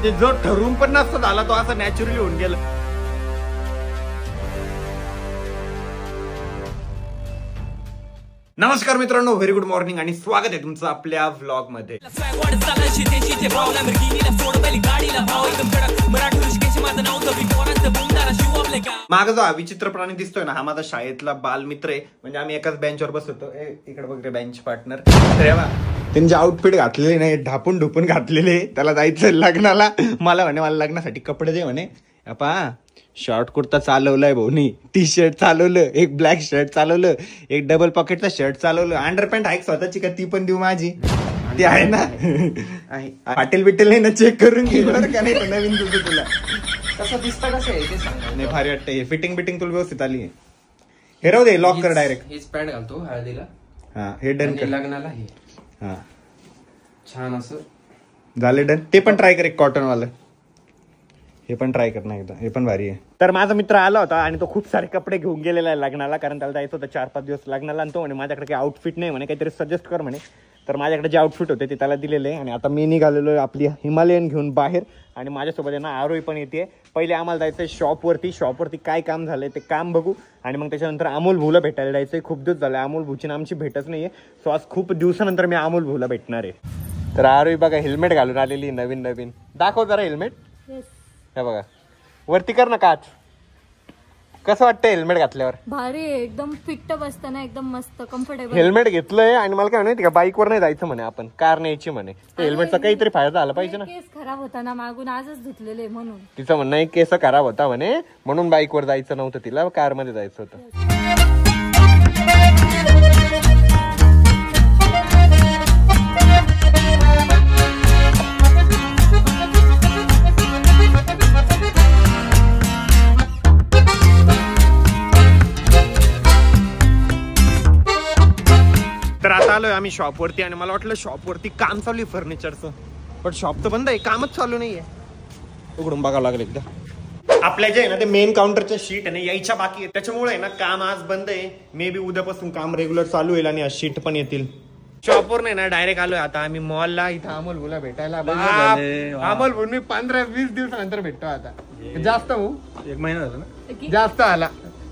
ते जो ठरवून पण नसतं झाला तो असं नॅचरली होऊन गेला. नमस्कार मित्रांनो, व्हेरी गुड मॉर्निंग आणि स्वागत आहे तुमचं आपल्या व्लॉग मध्ये. माग जो हा विचित्र प्राणी दिसतोय ना, हा माझा शाळेतला बालमित्र आहे. म्हणजे आम्ही एकाच बेंचवर बसतो. इकडे बघ रे बेंच पार्टनर. त्यांचे आउटफिट घातलेले नाही, ढापून ढुपून घातलेले. त्याला जायचं लग्नाला. मला लग्नासाठी कपडे दे म्हणे. पहा शॉर्ट कुर्ता चालवलाय भाऊनी, टी शर्ट चालवलं, एक ब्लॅक शर्ट चालवलं, एक डबल पॉकेटचा शर्ट चालवलं. अंडरपॅन्ट आहे स्वतःची का ती पण देऊ माझी? ती आहे ना. हॉटेल बिटेल नाही ना, चेक करून घे बरं का. नाही नवीन तुझं तुला कसं दिसतं, कसं आहे ते सांग. नाही भारी वाटतं. फिटिंग बिटिंग तुला व्यवस्थित आली आहे. हे राहू दे, लॉक कर डायरेक्ट. हेच पॅन्ट घालतो हळदीला. हा हे डन कर. लग्नाला हे हा छान असं झाले डन. ते पण ट्राय कर, एक कॉटन वालं. हे पण ट्राय कर ना एकदा, हे पण भारी आहे. तर माझा मित्र आला होता आणि तो खूप सारे कपडे घेऊन गेलेला आहे लग्नाला. कारण त्याला जायचं होतं 4-5 दिवस लग्नाला. आणि तो म्हणे माझ्याकडे काही आउटफिट नाही म्हणे, काहीतरी सजेस्ट कर म्हणे. तर माझ्याकडे जे आउटफिट होते ते त्याला दिलेले आहे. आणि आता मी निघालेलो आहे आपली हिमालयन घेऊन बाहेर. आणि माझ्यासोबत आहे ना आरोही पण येते. पहिले आम्हाला जायचंय शॉपवरती काय काम झालंय ते काम बघू. आणि मग त्याच्यानंतर अमोल भाऊला भेटायला जायचंय. खूप दिवस झाले अमोल भाऊची ना आमची भेटच नाहीये. सो आज खूप दिवसानंतर मी अमोल भाऊला भेटणार आहे. तर आरोही बघा हेल्मेट घालून आलेली नवीन. दाखव जरा हेल्मेट. हे बघा वरती कर ना काच. कसं वाटतं हेल्मेट घातल्यावर? भारी, एकदम फिट बसतं ना, एकदम मस्त कम्फर्टेबल. हेल्मेट घेतलंय आणि मला काय माहिती का, बाईकवर नाही जायचं म्हणे, आपण कार न्यायची म्हणे. हेल्मेटचा काहीतरी फायदा झाला पाहिजे ना. केस खराब होता ना मागून, आजच धुतलेले म्हणून. तिचं म्हणणं आहे केस खराब होता म्हणे, म्हणून बाईकवर जायचं नव्हतं तिला, कार मध्ये जायचं होतं. तर आता आलोय आम्ही शॉपवरती. आणि मला वाटलं शॉपवरती काम चालू आहे फर्निचरचं, पण शॉप तर बंद आहे, कामच चालू नाहीये. उघडून बघावं लागलं एकदा. आपल्या जे आहे ना ते मेन काउंटरच्या शीट आहे ना यायच्या बाकी आहे, त्याच्यामुळे आहे ना काम आज बंद आहे. मे बी उद्यापासून काम रेग्युलर चालू होईल आणि शीट पण येतील. शॉपवर नाही ना डायरेक्ट आलोय आता आम्ही मॉलला. इथं अमोल भाऊला भेटायला. अमोल भाऊ मी 15-20 दिवसानंतर भेटतो आता. जास्त भाऊ 1 महिना झाला ना, जास्त आला,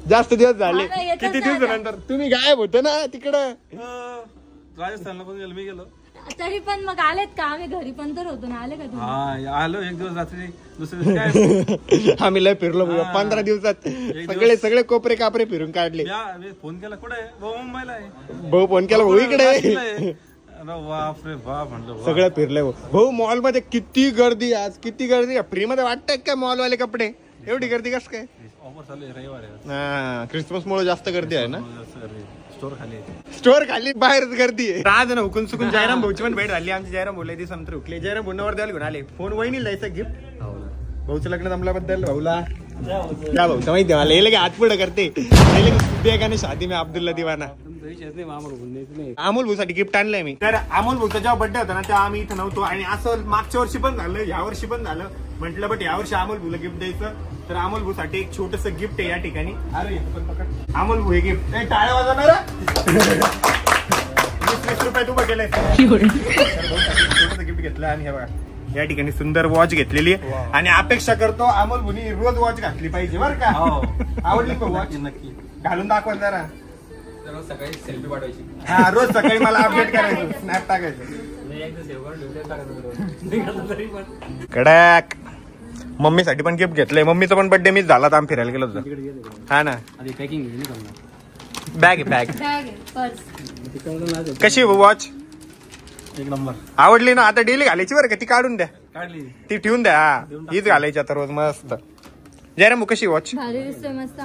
जास्त दिवस झाले. किती दिवसानंतर तुम्ही गायब होते ना तिकडं. राजस्थानला पण गेलो, मी गेलो तरी पण मग आलेत का? आम्ही घरी पण तर होतो ना. आले का तुम्ही? हा आलो, एक दिवस रात्री, दुसऱ्या दिवशी काय आम्ही लय फिरलो 15 दिवसात. सगळे कोपरे कापरे फिरून काढले. फोन केला, कुठे भाऊ? मुंबईला आहे. भाऊ फोन केला, भाऊ इकडे. बाप रे बाप म्हणलं, सगळं फिरलंय भाऊ. मॉल मध्ये किती गर्दी आज, किती गर्दी. फ्री मध्ये वाटतंय काय मॉल वाले कपडे? एवढी गर्दी कस काय? ऑफर चालू आहे रविवारी. हा क्रिसमस मुळे जास्त गर्दी आहे ना. स्टोर खाली बाहेरच गर्दी आहे. आज ना हुकून सुकून जयराम भाऊची पण भेट झाली. आमची जयराम बोलले ती संत्र हुकले. जयराम भाऊवर द्यायला घेऊन आले. फोन वहिनीला द्यायचं गिफ्ट. भाऊचं लग्न जमल्याबद्दल भाऊला क्या भाऊचं माहिती मला. हे लगे हात पुढे करते. शादी में अब्दुल्ला दिवाना. अमोल भाऊसाठी गिफ्ट आणलंय मी. तर अमोल भाऊचा जेव्हा बर्थडे होता ना तेव्हा आम्ही इथं नव्हतो. आणि असं मागच्या वर्षी पण झालं, या वर्षी पण झालं. म्हटलं बट यावर्षी अमोल भाऊला गिफ्ट द्यायचं. तर अमोल भाऊ साठी एक छोटस गिफ्ट आहे या ठिकाणी. अरे अमोल भाऊ हे गिफ्ट टाळ्या वाजवणार. 20-20 रुपये तू बघेल. छोटस गिफ्ट घेतलं. आणि हे बघा या ठिकाणी सुंदर वॉच घेतलेली आहे. आणि अपेक्षा करतो अमोल भाऊनी रोज वॉच घातली पाहिजे बरं का. आवडली का वॉच? नक्की घालून दाखवा जरा. रोज सकाळी सेल्फी पाठवायची. हा रोज सकाळी मला अपडेट करायचं, स्नॅप टाकायचं. कडक. मम्मीसाठी पण गिफ्ट घेतलंय. मम्मीचा पण बर्थडे मीच झाला, आम्ही फिरायला गेलो होतो. हा ना. बॅग कशी वॉच? एक नंबर. आवडली ना? आता डेली घालायची बरं का. ती काढून द्या, काढली ती ठेवून द्या. हीच घालायची आता रोज. मस्त. जयराम कशी वॉच? मस्त.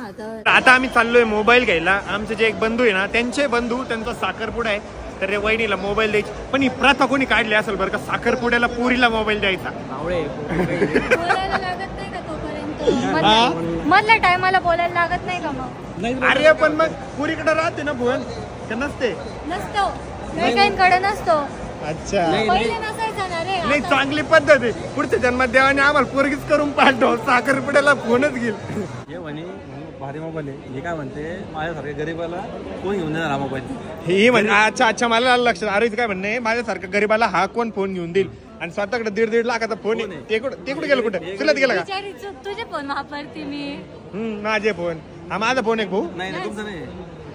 आता आम्ही चाललोय मोबाईल घ्यायला. आमचे जे एक बंधू आहे ना, त्यांचे बंधू, त्यांचा साखरपुडा आहे. तर रे वहिनीला मोबाईल द्यायची. पण ही प्रथा कोणी काढली असेल बरं का, साखरपुड्याला पुरीला मोबाईल द्यायचा. बोलायला लागत नाही का तोपर्यंत? मधल्या टायमाला बोलायला लागत नाही का मग? अरे पण मग पुरीकडे राहते ना फोन का? नसते. नसतो, काही नसतो. अच्छा पहिले नसायचा ना रे. नाही चांगली पद्धत आहे. पुढच्या जन्मात देवाने आम्हाला पोरगीच करून पाठव. साखरपुड्याला फोनच घेईल. हे म्हणे भारी मोबाईल आहे. हे काय म्हणते माझ्यासारख्या गरीबाला कोण घेऊन देणार हा मोबाईल? ही म्हणजे अच्छा अच्छा मला लक्षात. अरे काय म्हणणे माझ्यासारख्या गरीबाला हा कोण फोन घेऊन देईल. आणि स्वतःकडे 1.5 लाखाचा फोन आहे. ते कुठे गेलं कुठे तुला गेला का? बिचारी तुझे फोन वापरते मी. माझे फोन हा माझा फोन आहे भाऊ. नाही तुमचं नाही.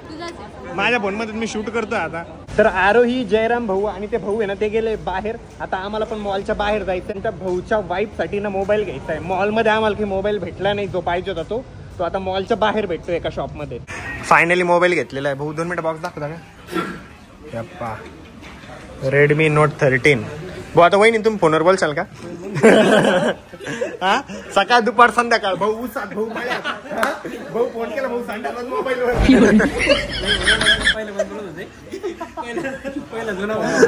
तुझाच आहे. माझ्या फोन मध्ये मी शूट करतो आता. तर आरोही जयराम भाऊ आणि ते भाऊ आहे ना ते गेले बाहेर. आता आम्हाला पण मॉलच्या बाहेर जायचं. त्या भाऊच्या वाईफ साठी ना मोबाईल घ्यायचा आहे. मॉलमध्ये आम्हाला काही मोबाईल भेटला नाही. जो पाहिजे होता तो आता मॉलच्या बाहेर भेटतो एका शॉप मध्ये. फायनली मोबाईल घेतलेला आहे भाऊ. 2 मिनिट बॉक्स दाखवता का? Redmi note 13. भाऊ आता वहिनी तुम्ही फोनवर बोलशाल का? हा सकाळ दुपार संध्याकाळ भाऊ उसात भाऊ मळ्यात. भाऊ फोन केला भाऊ सांगतात मोबाईलवर.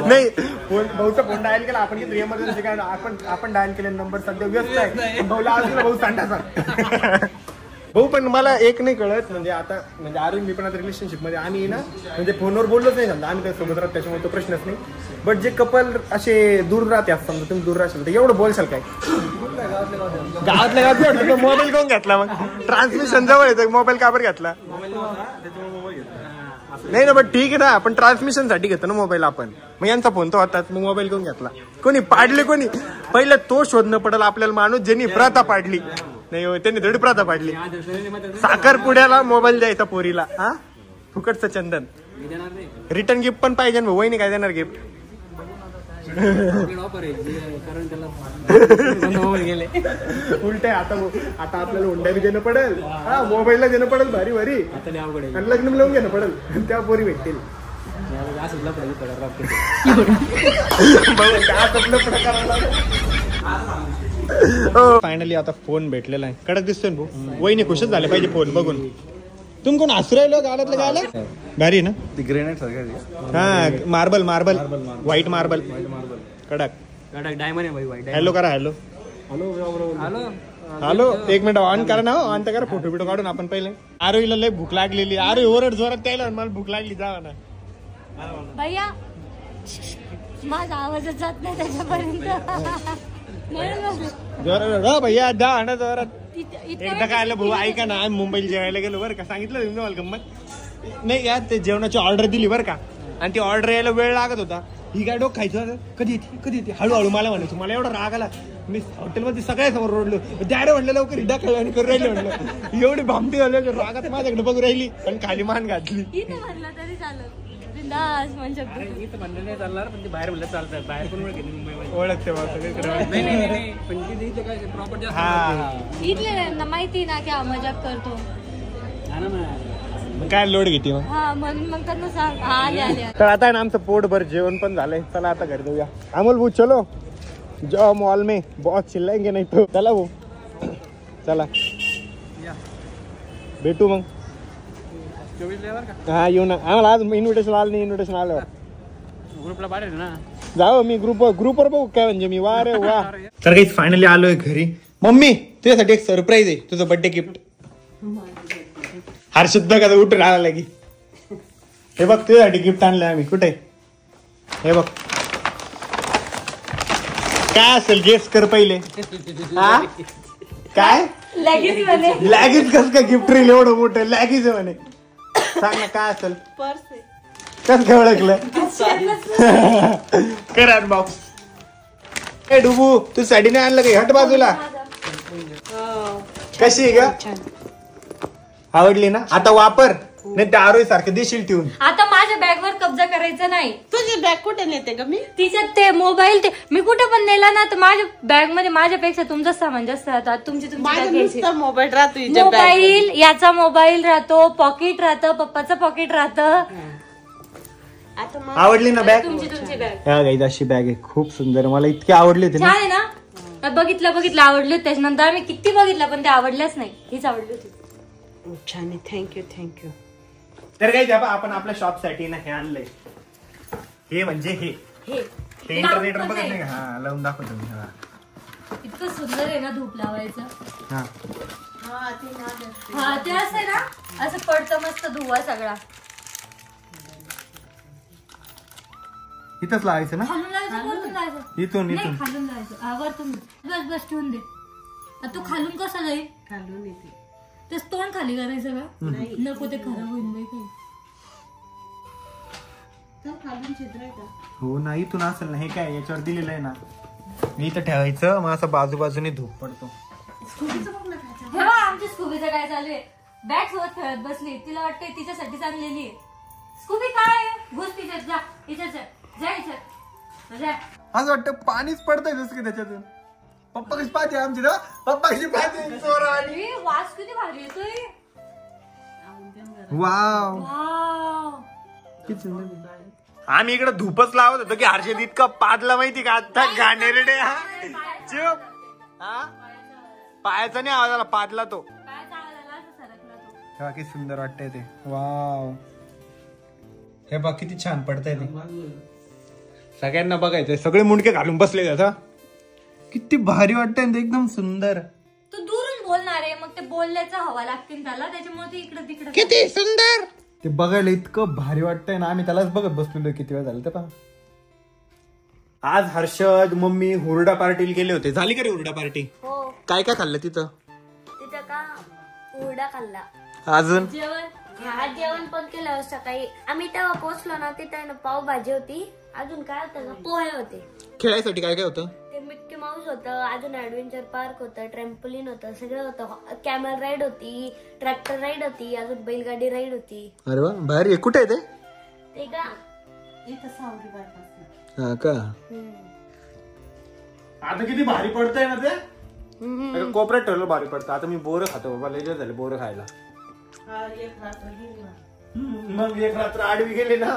नाही फोन भाऊचा फोन डायल केला आपण की एमर्जन्सी काय आपण डायल केलेला नंबर सध्या व्यस्त आहे. भाऊला आज भाऊ सांगतात. भाऊ पण मला एक नाही कळत म्हणजे आता म्हणजे आरोग्य मी पण आता रिलेशनशिप मध्ये आम्ही ना म्हणजे फोनवर बोललोच नाही समजा आम्ही त्यासोबत राहत त्याच्यामुळे तो प्रश्नच नाही. बट जे कपल असे दूर राहते असं समजा तुम्ही दूर राहशाल तर एवढं बोलशाल काय? गावातल्या गावात मोबाईल कोण घेतला मग? ट्रान्समिशन जवळ येतं मोबाईल का बरं घेतला? नाही ना बट ठीक आहे ना आपण ट्रान्समिशन साठी घेतो ना मोबाईल आपण. मग यांचा फोन तो होता मग मोबाईल कोण घेतला? कोणी पाडले कोणी? पहिलं तो शोधणं पडेल आपल्याला माणूस ज्यांनी प्रथा पाडली. नाही हो त्यांनी धड प्रथा पाडली. साखरपुड्याला मोबाईल द्यायचा पोरीला हा फुकटचं चंदन. रिटर्न गिफ्ट पण पाहिजे ना वहिनी काय देणार गिफ्ट? उलट आता आपल्याला हुंडा बी देणं पडेल हा मोबाईलला देणं पडेल भारी भारी आणि लग्न लावून घेणं पडेल त्या पोरी भेटतील. फायनली आता फोन भेटलेला आहे. कडक दिसतोय ना भाऊ. वहिनी खुशच झाले पाहिजे फोन बघून. तुम्ही कोण हसू राहिलो गावातलं गायला? भारी ना ती ग्रेनाइट सारखं. हा मार्बल व्हाईट मार्बल कडक डायमंड आहे भाई वाईट. हॅलो करा. हॅलो हॅलो 1 मिनिट ऑन करा ना. ऑन तर करा फोटो बिटो काढून आपण पहिले. आरोहीला लय भूक लागलेली. आरोही ओरड जोरात त्याला मला भूक लागली जावा ना. भैया माझा आवाजच जात नाही त्याच्यापर्यंत. जोरात भैया जा ना जोरात. इतकं एकदा काय आलं भाऊ ऐका ना आम्ही मुंबईला जेवायला गेलो बरं का. सांगितलं तुम्ही मला गंमत नाही यार. ते जेवणाची ऑर्डर दिली बरं का आणि ती ऑर्डर यायला वेळ लागत होता. ही काय डोक खायचं कधी येते हळूहळू मला म्हणायचं. मला एवढा राग आला मी हॉटेलमध्ये सगळ्या समोर रोडलो. द्यारे म्हणलं लवकर हिडा खायला आणि करून राहिले म्हणलं. एवढी भामटी झाली रागात माझ्याकडे बघू राहिली पण खाली मान घातली. इथं म्हणलं तरी चालत बिंदास म्हणजे इथं म्हणलं नाही चालणार पण ते बाहेर म्हणलं चालतं. बाहेर पण ओळखते नाही पण तिथे काय प्रॉपर्टी हा इथले माहिती ना की हा मजाक करतो काय लोड घेते मग. हा म्हणून मग त्यांना सांग आले. तर आता ना आमचं पोटभर जेवण पण झालंय. चला आता घरी जाऊया. अमोल भाऊ चलो जाओ मॉल में बहुत चिल्लाएंगे नहीं तो. चला भाऊ चला भेटू मग. हा येऊ ना. आम्हाला आज इन्व्हिटेशन आलं नाही. इन्व्हिटेशन आल्यावर ग्रुपला पाठवलं ना. जाऊ मी ग्रुपवर बघू काय म्हणजे मी वा रे वा. तर काही फायनली आलोय घरी. मम्मी तुझ्यासाठी एक सरप्राईज आहे. तुझं बर्थडे गिफ्ट. हर्षद बघ आता उठून आला की. हे बघ तुझ्यासाठी गिफ्ट आणलंय आम्ही. कुठे हे बघ काय असेल गेस कर पहिले. हा काय लॅगेज कस काय गिफ्ट रेल एवढं मोठं लॅगेज आहे म्हणे. सांग ना काय असेल. कस काय ओळखलं? कर अनबॉक्स. ए डुबू तू साडी नाही आणलं काही हट बाजूला. कशी आहे का? आवडली ना? आता वापर नाही त्या आरोही सारखं देशील ठेवून. आता माझ्या बॅगवर कब्जा करायचा नाही. तुझी बॅग कुठे नेते का मी? तिच्यात ते मोबाईल ते मी कुठे पण नेला ना तर माझ्या बॅग मध्ये माझ्यापेक्षा तुमचं सामान जास्त राहतात. तुमची मोबाईल राहतो. मोबाईल याचा मोबाईल राहतो. पॉकेट राहतं. पप्पाचं पॉकेट राहतं. आवडली ना बॅग? तुमची बॅग हा गाईज अशी बॅग आहे. खूप सुंदर. मला इतकी आवडली होती छान आहे ना. बघितलं आवडली. त्याच्यानंतर आम्ही किती बघितलं पण ते आवडल्याच नाही. हीच आवडली होती. छान आहे. थँक्यू. तर काही आपण आपल्या शॉप साठी ना हे आणलंय. हे म्हणजे हे इंटरनेटवर बघत नाही का. हा लावून दाखवतो मी. हा इतकं सुंदर आहे ना धूप लावायचं. हा हा ते असं आहे ना असं पडतं मस्त धुवा सगळा. इथंच लावायचं ना. खालून लावायचं वरतून लावायचं. इथून नाही खालून लावायचं. वरतून बस ठेवून दे. तू खालून कसं जाईल? खालून येते. ते तोंड खाली करायचं का? नको ते खराब होईल बाई काही. खालून छिद्र आहे का? हो ना इथून असेल ना. हे काय याच्यावर दिलेलं आहे ना. मी इथं ठेवायचं मग असं बाजूबाजूने धूप पडतो. हे बघ आमची स्कूबीचं काय चालू आहे. बॅग सोबत खेळत बसली, तिला वाटतंय तिच्यासाठी चाललेली आहे. स्कूबी काय घुस तिच्यात, जा हिच्यात जा हिच्यात जा. असं वाटतं पाणीच पडतंय जसं की त्याच्यातून. पप्पा कशी पाहते आमची ना, पप्पा कशी पाहते चोरावानी. अरे, वास किती भारी येतोय. Wow wow. किती सुंदर. आम्ही इकडे धूपच लावत होतो की हर्षद इतका पादला माहिती का आता घाणेरडे. चुप. हा पायाचा नाही आवाज आला, पादला तो. किती सुंदर वाटतंय ते. वाव. हे बघ किती छान पडतंय ते. सगळ्यांना बघायचंय. सगळे मुंडके घालून बसले आता. किती भारी वाटतंय ते, एकदम सुंदर. तू दुरून बोलणार आहे, मग ते बोलल्याचा हवा लागतील त्याला, त्याच्यामुळे ते इकडे तिकडे. किती सुंदर ते बघायला इतकं भारी वाटतंय ना. आम्ही त्यालाच बघत बसलेलो किती वेळ झालं ते पहा. आज हर्षद मम्मी हुरडा पार्टीला गेले होते. झाली का रे हुरडा पार्टी? हो. काय काय खाल्लं तिथं? तिथं का हुरडा खाल्ला. अजून जेवण पण केलं सकाळी. आम्ही तेव्हा पोहोचलो ना, तिथं पावभाजी होती. अजून काय होतं, पोहे होते. खेळायसाठी काय काय होतं? ते मिक्की माऊस होतं, अजून ऍडव्हेंचर पार्क होतं, ट्रॅम्पोलिन होतं, सगळं होतं. कॅमल राईड होती, ट्रॅक्टर राईड होती, अजून बैलगाडी राईड होती. अरे वा भारी. कुठे आहे ते का इथं सावली बायपास. हा का? आता किती भारी पडतंय ना ते. कोपऱ्यात ठेवलं भारी पडतं. आता मी बोरं खातो बाबा, लय झाले बोरं खायला. एक रात्र गेली. मग एक रात्र आडवी गेली ना.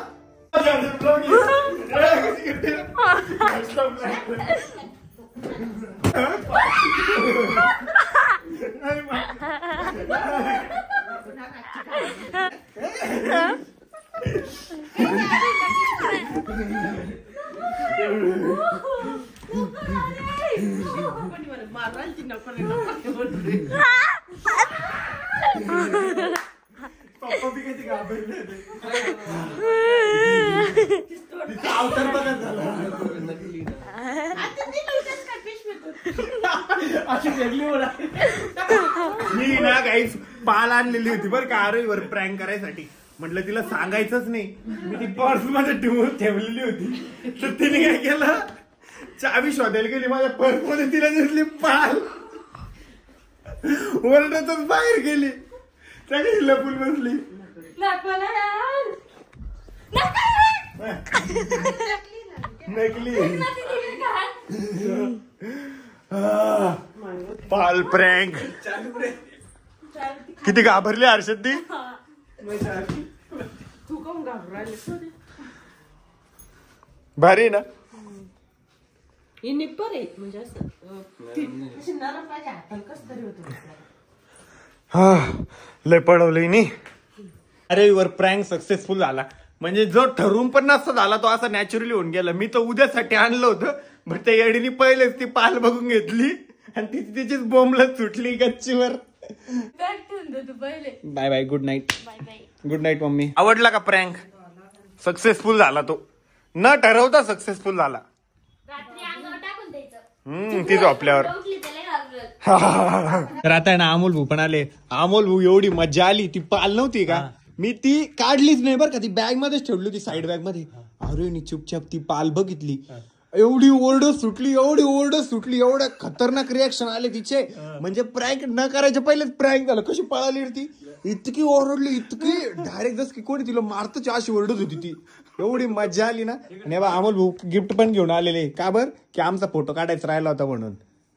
मारायची नको रे. पप्पा बी किती घाबरले होते. अवतार बघत झाला. अशी वेगळी मी ना काही पाल आणलेली होती बरं का आरोहीवर प्रँक करायसाठी. म्हटलं तिला सांगायचंच नाही. मी ती पर्स मध्ये ठेवलेली होती. तर तिने काय केलं, चावी शोधायला गेली, माझ्या पर्स मध्ये तिला दिसली पाल. ओरडतच बाहेर गेली. सगळी लपून बसली. नकली पाल प्रँक. किती घाबरली हर्षद ती. तू कोण घाबरायला. भारी ना. ही निप्पर आहे म्हणजे असं नरम माझ्या हाताला कसं तरी होतं. हा लय पडवलंय नी. अरे वर प्रँक सक्सेसफुल झाला. म्हणजे जो ठरवून पण नसता झाला तो असा नॅचरली होऊन गेला. मी तर उद्यासाठी आणलं होतं, पण त्या येडीने पहिलेच ती पाल बघून घेतली आणि तिचीच बोंबलत सुटली गच्चीवर. Bye bye. Good night. Good night mummy. आवडला का प्रँक? सक्सेसफुल झाला तो. न ठरवता सक्सेसफुल झाला. ती झोपल्यावर. तर आता ना अमोल भाऊ पण आले. अमोल भाऊ एवढी मजा आली. ती पाल नव्हती का, मी ती काढलीच नाही बरं का. ती बॅग मध्येच ठेवली होती, साईड बॅग मध्ये. अरे मी चुपचाप ती पाल बघितली. एवढी ओरडत सुटली, एवढी ओरडत सुटली, एवढ्या खतरनाक रिॲक्शन आले तिचे. म्हणजे प्रँक न करायच्या पहिलेच प्रँक झालं. कशी पळाली ती, इतकी ओरडली, इतकी डायरेक्ट जस की कोणी तिला मारतच अशी ओरडत होती ती. एवढी मजा आली ना. आणि अमोल भाऊ गिफ्ट पण घेऊन आलेले. का बर? की आमचा फोटो काढायचा राहिला होता म्हणून.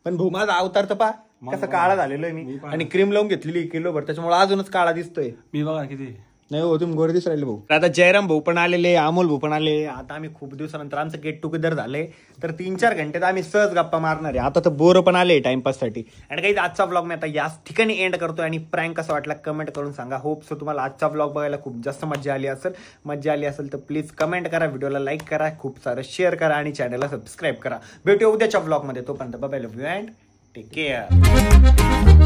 पण भाऊ माझा अवतार तर पा कसं काळा झालेलं आहे मी. आणि क्रीम लावून घेतलेली किलोभर, त्याच्यामुळे अजूनच काळा दिसतोय. मी बघा किती नाही हो, तुम्ही गोरे दिस राहिले भाऊ. आता जयराम भाऊ पण आलेले, अमोल भाऊ पण आले. आता आम्ही खूप दिवसानंतर आमचं गेट टुगेदर झालंय. तर 3-4 घंटे आम्ही सहज गप्पा मारणार आहे. आता तर बोरं पण आले टाइमपास साठी. आणि काही आजचा ब्लॉग मी आता याच ठिकाणी एंड करतोय. आणि प्रँक कसा वाटला कमेंट करून सांगा. होप सो तुम्हाला आजचा ब्लॉग बघायला खूप जास्त मजा आली असेल. मजा आली असेल तर प्लीज कमेंट करा, व्हिडिओला लाईक करा, खूप सारं शेअर करा आणि चॅनलला सबस्क्राईब करा. भेटूया उद्याच्या ब्लॉगमध्ये. तोपर्यंत bye, love you and take care.